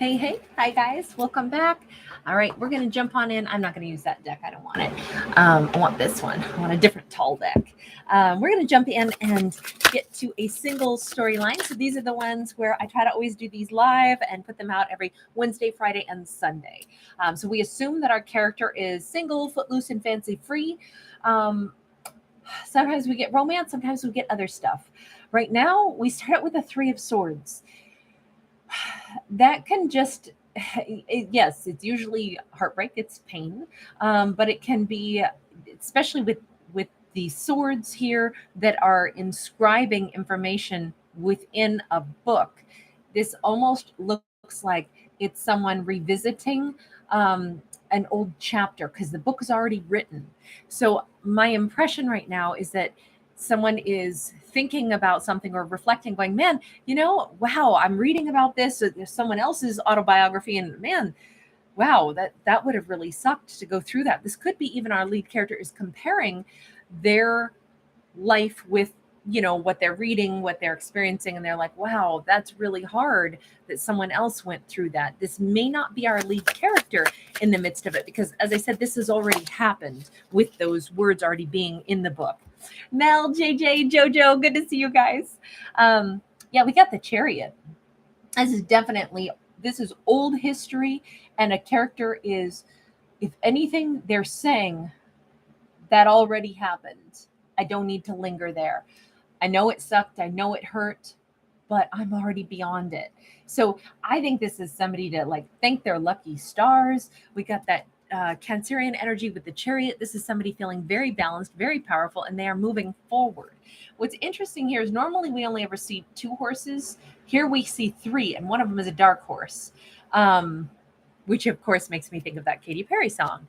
Hi guys, welcome back. All right, we're going to jump on in. I'm not going to use that deck, I don't want it. I want this one, I want a different tall deck. We're going to jump in and get to a single storyline. So these are the ones where I try to always do these live and put them out every Wednesday, Friday, and Sunday. So we assume that our character is single, footloose, and fancy free. Sometimes we get romance, sometimes we get other stuff. Right now, we start out with a Three of Swords. That can just yes, it's usually heartbreak, it's pain, but it can be, especially with the swords here that are inscribing information within a book. This almost looks like it's someone revisiting an old chapter because the book is already written. So my impression right now is that someone is thinking about something or reflecting, going, man, wow, I'm reading about this. There's someone else's autobiography, and man, wow, that would have really sucked to go through that. This could be even our lead character is comparing their life with what they're reading, what they're experiencing, and they're like, wow, that's really hard that someone else went through that. This may not be our lead character in the midst of it, because as I said, this has already happened with those words already being in the book. Mel, JJ, Jojo, good to see you guys. Yeah, we got the Chariot. This is old history, and a character is, if anything, they're saying that already happened. I don't need to linger there. I know it sucked, I know it hurt, but I'm already beyond it. So I think this is somebody to thank their lucky stars. We got that Cancerian energy with the Chariot. This is somebody feeling very balanced, very powerful, and they are moving forward. What's interesting here is normally we only ever see two horses. Here we see three, and one of them is a dark horse, which of course makes me think of that Katy Perry song.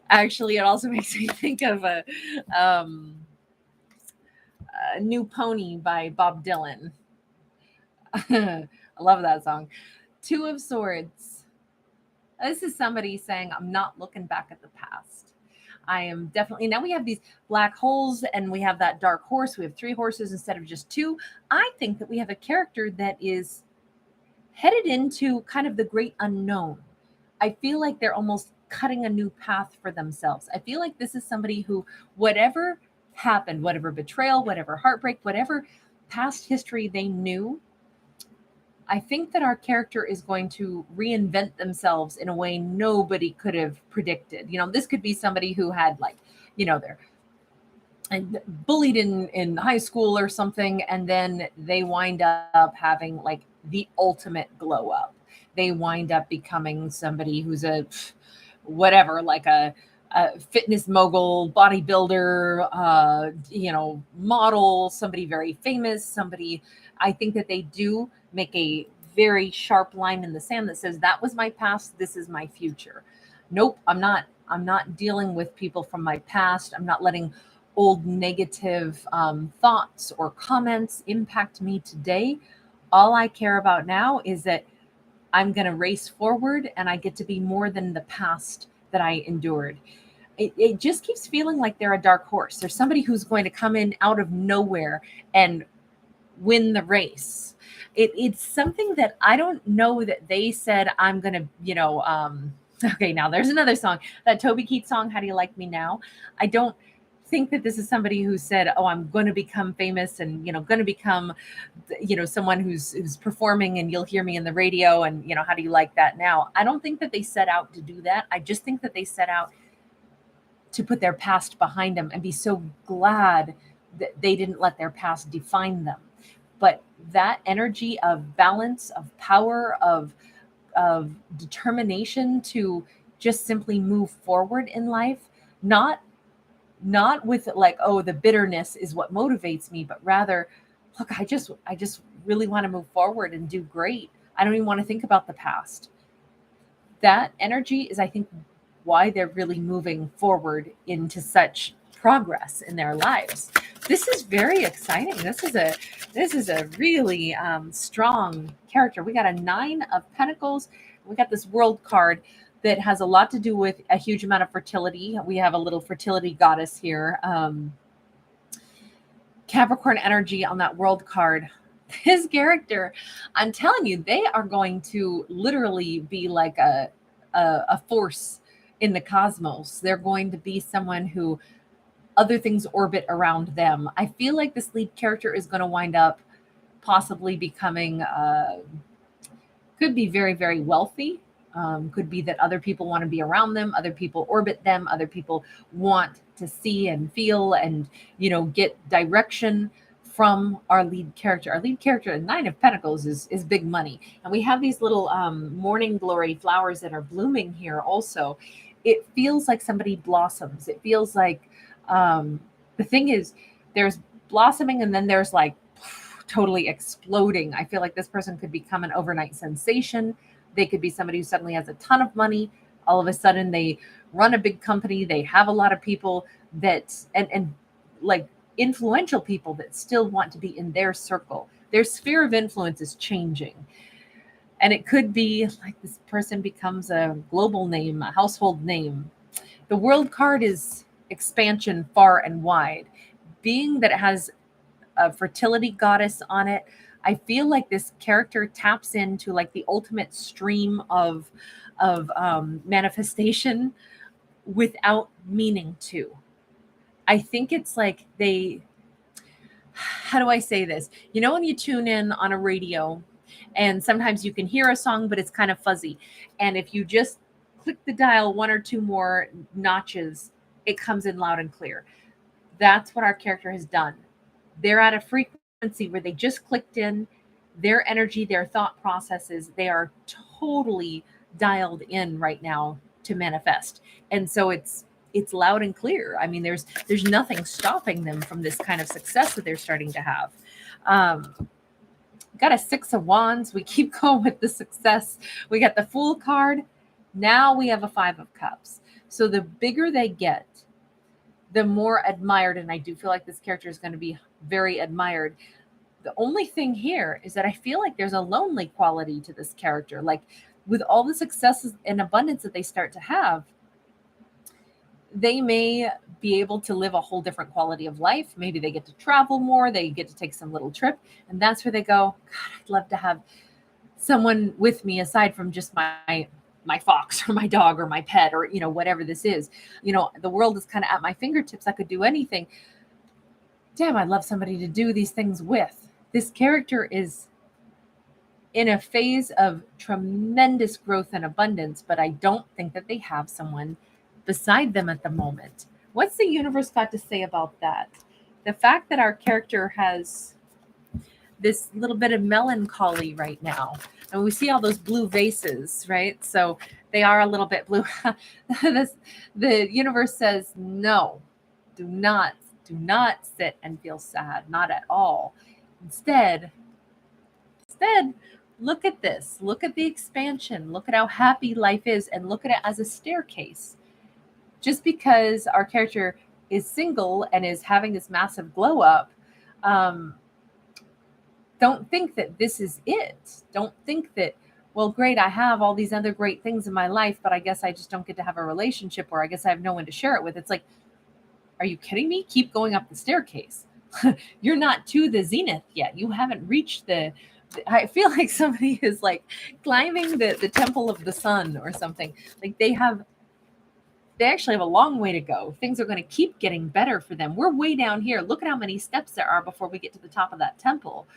Actually, it also makes me think of a New Pony by Bob Dylan. I love that song. Two of Swords. This is somebody saying, I'm not looking back at the past. I am definitely, now we have these black holes and we have that dark horse. We have three horses instead of just two. I think that we have a character that is headed into kind of the great unknown. I feel like they're almost cutting a new path for themselves. I feel like this is somebody who, whatever happened, whatever betrayal, whatever heartbreak, whatever past history they knew, I think that our character is going to reinvent themselves in a way nobody could have predicted. This could be somebody who had they're bullied in high school or something, and then they wind up having the ultimate glow up. They wind up becoming somebody who's a whatever, a fitness mogul, bodybuilder, model, somebody very famous, somebody. I think that they do make a very sharp line in the sand that says, that was my past, this is my future. Nope, I'm not dealing with people from my past. I'm not letting old negative thoughts or comments impact me today. All I care about now is that I'm going to race forward, and I get to be more than the past that I endured. It just keeps feeling like they're a dark horse. There's somebody who's going to come in out of nowhere and win the race. It's something that I don't know that they said, I'm going to, okay, now there's another song, that Toby Keith song, How Do You Like Me Now? I don't think that this is somebody who said, oh, I'm going to become famous and, going to become, someone who's performing and you'll hear me in the radio and, how do you like that now? I don't think that they set out to do that. I just think that they set out to put their past behind them and be so glad that they didn't let their past define them. But that energy of balance, of power, of determination to just simply move forward in life, not with oh, the bitterness is what motivates me, but rather, look, I just really want to move forward and do great. I don't even want to think about the past. That energy is, I think, why they're really moving forward into such progress in their lives. This is very exciting. This is a really strong character. We got a 9 of Pentacles. We got this World card that has a lot to do with a huge amount of fertility. We have a little fertility goddess here. Capricorn energy on that World card. This character, I'm telling you, they are going to literally be like a force in the cosmos. They're going to be someone who other things orbit around them. I feel like this lead character is going to wind up possibly becoming could be very, very wealthy. Could be that other people want to be around them, other people orbit them, other people want to see and feel and, get direction from our lead character. Our lead character in Nine of Pentacles is big money. And we have these little morning glory flowers that are blooming here also. It feels like somebody blossoms. It feels like the thing is, there's blossoming and then there's like totally exploding. I feel like this person could become an overnight sensation. They could be somebody who suddenly has a ton of money. All of a sudden, they run a big company. They have a lot of people that, and like influential people that still want to be in their circle. Their sphere of influence is changing. And it could be like this person becomes a global name, a household name. The world card is expansion far and wide. Being that it has a fertility goddess on it, I feel like this character taps into like the ultimate stream of manifestation without meaning to. I think it's like how do I say this? When you tune in on a radio and sometimes you can hear a song, but it's kind of fuzzy. And if you just click the dial one or two more notches, it comes in loud and clear. That's what our character has done. They're at a frequency where they just clicked in their energy, their thought processes. They are totally dialed in right now to manifest. And so it's loud and clear. I mean, there's nothing stopping them from this kind of success that they're starting to have. Got a Six of Wands. We keep going with the success. We got the Fool card. Now we have a Five of Cups. So the bigger they get, the more admired, and I do feel like this character is going to be very admired. The only thing here is that I feel like there's a lonely quality to this character. Like with all the successes and abundance that they start to have, they may be able to live a whole different quality of life. Maybe they get to travel more, they get to take some little trip, and that's where they go, God, I'd love to have someone with me aside from just my fox or my dog or my pet or whatever this is. The world is kind of at my fingertips. I could do anything. Damn, I'd love somebody to do these things with. This character is in a phase of tremendous growth and abundance, but I don't think that they have someone beside them at the moment. What's the universe got to say about that? The fact that our character has this little bit of melancholy right now. And we see all those blue vases, right? So they are a little bit blue. The universe says, no, do not sit and feel sad, not at all. Instead, look at this. Look at the expansion. Look at how happy life is and look at it as a staircase. Just because our character is single and is having this massive glow up, don't think that this is it. Don't think that, well, great, I have all these other great things in my life, but I guess I just don't get to have a relationship, or I guess I have no one to share it with. It's like, are you kidding me? Keep going up the staircase. You're not to the zenith yet. You haven't reached I feel like somebody is like climbing the temple of the sun or something. Like they actually have a long way to go. Things are going to keep getting better for them. We're way down here. Look at how many steps there are before we get to the top of that temple.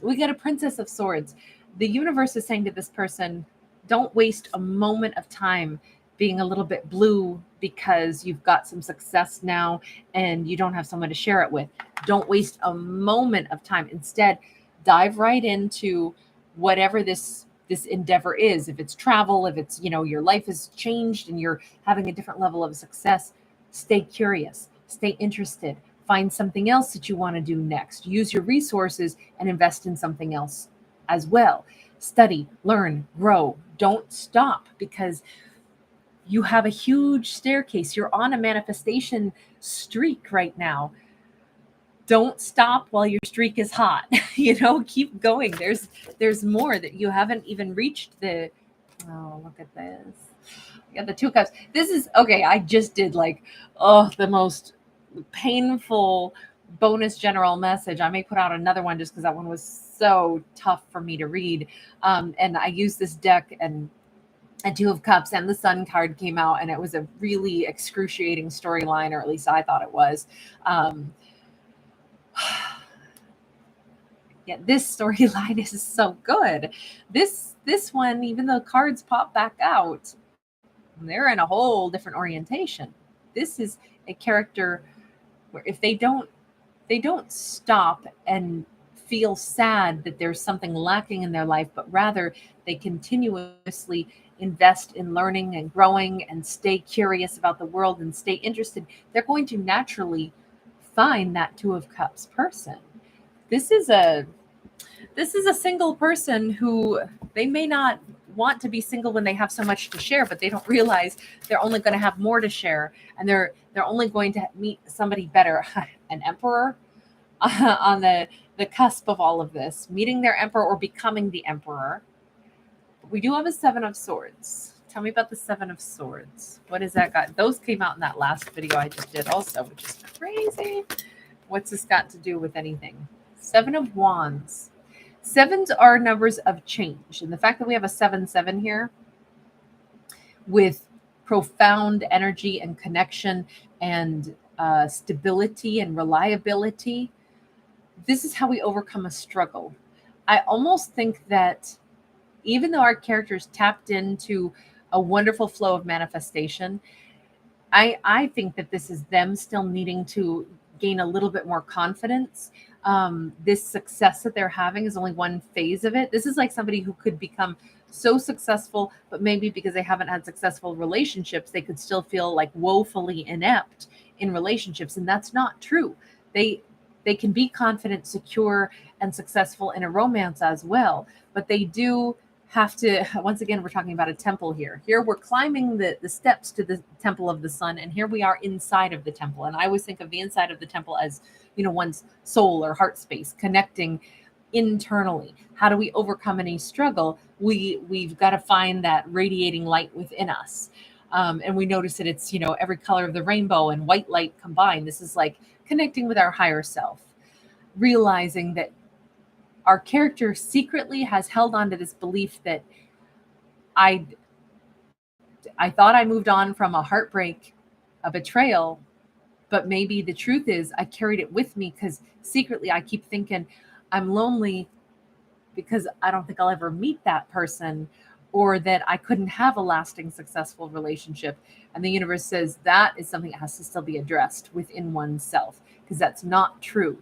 We got a Princess of Swords. The universe is saying to this person, don't waste a moment of time being a little bit blue because you've got some success now and you don't have someone to share it with. Don't waste a moment of time. Instead, dive right into whatever this endeavor is. If it's travel, if it's, your life has changed and you're having a different level of success, stay curious, stay interested. Find something else that you want to do next. Use your resources and invest in something else as well. Study, learn, grow. Don't stop because you have a huge staircase. You're on a manifestation streak right now. Don't stop while your streak is hot. Keep going. There's more that you haven't even reached oh, look at this. You got the Two Cups. This is okay. I just did the most painful bonus general message. I may put out another one just because that one was so tough for me to read. And I used this deck, and a Two of Cups and the Sun card came out, and it was a really excruciating storyline, or at least I thought it was. Um, yeah, this storyline is so good. This one, even though cards pop back out, they're in a whole different orientation. This is a character where if they don't stop and feel sad that there's something lacking in their life, but rather they continuously invest in learning and growing and stay curious about the world and stay interested, they're going to naturally find that Two of Cups person. This is a single person who, they may not want to be single when they have so much to share, but they don't realize they're only going to have more to share, and they're only going to meet somebody better. An emperor on the cusp of all of this, meeting their emperor or becoming the emperor. We do have a Seven of Swords. Tell me about the Seven of Swords. What has that got? Those came out in that last video I just did also, which is crazy. What's this got to do with anything? Seven of Wands. Sevens are numbers of change. And the fact that we have a 7-7 here with profound energy and connection and stability and reliability, this is how we overcome a struggle. I almost think that even though our characters tapped into a wonderful flow of manifestation, I think that this is them still needing to gain a little bit more confidence. This success that they're having is only one phase of it. This is like somebody who could become so successful, but maybe because they haven't had successful relationships, they could still feel like woefully inept in relationships. And that's not true. They can be confident, secure, and successful in a romance as well. But they do have to, once again, we're talking about a temple here. Here we're climbing the steps to the temple of the sun, and here we are inside of the temple. And I always think of the inside of the temple as, one's soul or heart space, connecting internally. How do we overcome any struggle? We've got to find that radiating light within us. And we notice that it's, every color of the rainbow and white light combined. This is like connecting with our higher self, realizing that our character secretly has held on to this belief that I thought I moved on from a heartbreak, a betrayal, but maybe the truth is I carried it with me because secretly I keep thinking I'm lonely because I don't think I'll ever meet that person, or that I couldn't have a lasting, successful relationship. And the universe says that is something that has to still be addressed within oneself, because that's not true.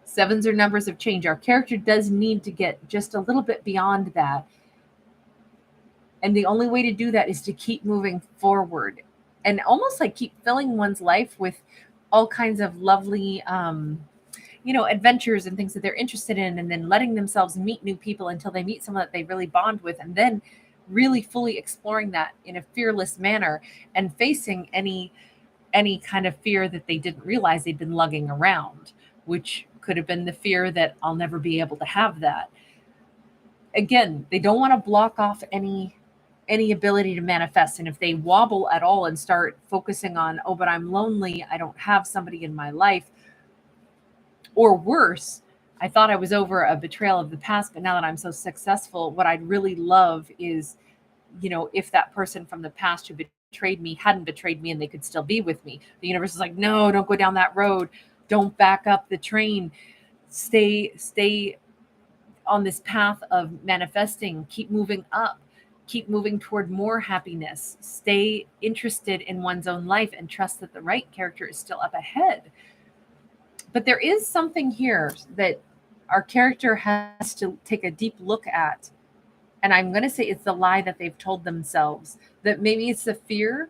Sevens are numbers of change. Our character does need to get just a little bit beyond that. And the only way to do that is to keep moving forward and almost like keep filling one's life with all kinds of lovely, adventures and things that they're interested in, and then letting themselves meet new people until they meet someone that they really bond with, and then really fully exploring that in a fearless manner and facing any kind of fear that they didn't realize they'd been lugging around, which could have been the fear that I'll never be able to have that. Again, they don't want to block off any ability to manifest. And if they wobble at all and start focusing on, oh, but I'm lonely, I don't have somebody in my life, or worse, I thought I was over a betrayal of the past, but now that I'm so successful, what I'd really love is, if that person from the past who betrayed me hadn't betrayed me and they could still be with me. The universe is like, no, don't go down that road. Don't back up the train. Stay on this path of manifesting. Keep moving up. Keep moving toward more happiness. Stay interested in one's own life and trust that the right character is still up ahead. But there is something here that our character has to take a deep look at. And I'm going to say it's the lie that they've told themselves, that maybe it's the fear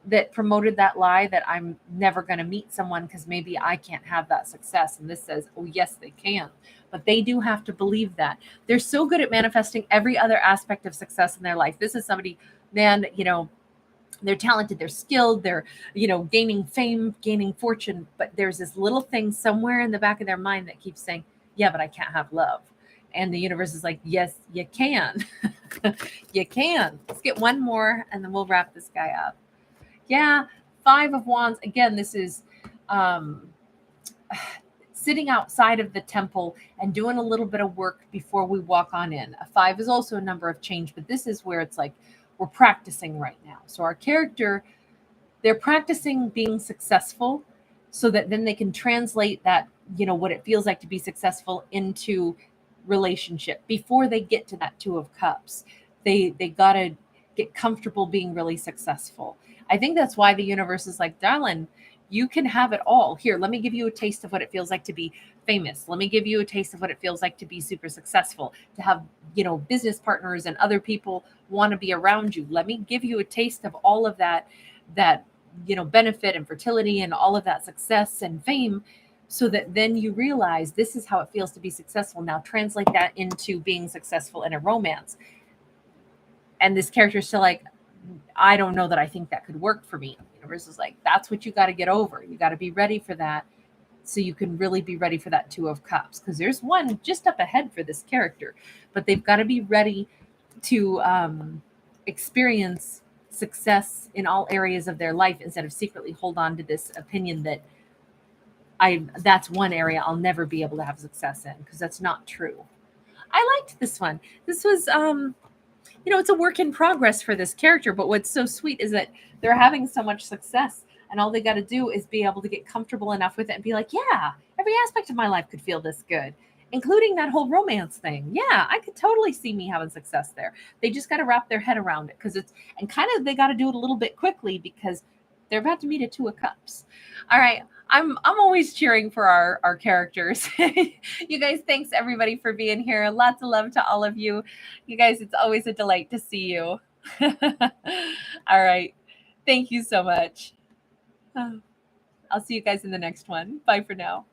that promoted that lie, that I'm never going to meet someone because maybe I can't have that success. And this says, oh, yes, they can. But they do have to believe that. They're so good at manifesting every other aspect of success in their life. This is somebody, man, they're talented, they're skilled, they're, gaining fame, gaining fortune. But there's this little thing somewhere in the back of their mind that keeps saying, yeah, but I can't have love. And the universe is like, yes, you can. You can. Let's get one more and then we'll wrap this guy up. Yeah, Five of Wands. Again, this is sitting outside of the temple and doing a little bit of work before we walk on in. A 5 is also a number of change, but this is where it's like we're practicing right now. So our character, they're practicing being successful so that then they can translate that, what it feels like to be successful into relationship before they get to that 2 of Cups. They got to get comfortable being really successful. I think that's why the universe is like, darling, you can have it all. Here, let me give you a taste of what it feels like to be famous. Let me give you a taste of what it feels like to be super successful, to have, business partners and other people want to be around you. Let me give you a taste of all of that benefit and fertility and all of that success and fame, so that then you realize this is how it feels to be successful. Now translate that into being successful in a romance. And this character is still like, I don't know that I think that could work for me. The universe is like, that's what you got to get over. You got to be ready for that, so you can really be ready for that 2 of Cups, because there's one just up ahead for this character, but they've got to be ready to experience success in all areas of their life instead of secretly hold on to this opinion that that's one area I'll never be able to have success in, because that's not true. I liked this one. This was it's a work in progress for this character, but what's so sweet is that they're having so much success, and all they got to do is be able to get comfortable enough with it and be like, yeah, every aspect of my life could feel this good, including that whole romance thing. Yeah, I could totally see me having success there. They just got to wrap their head around it, and kind of they got to do it a little bit quickly, because they're about to meet a 2 of Cups. All right. I'm always cheering for our characters. You guys, thanks everybody for being here. Lots of love to all of you. You guys, it's always a delight to see you. All right. Thank you so much. I'll see you guys in the next one. Bye for now.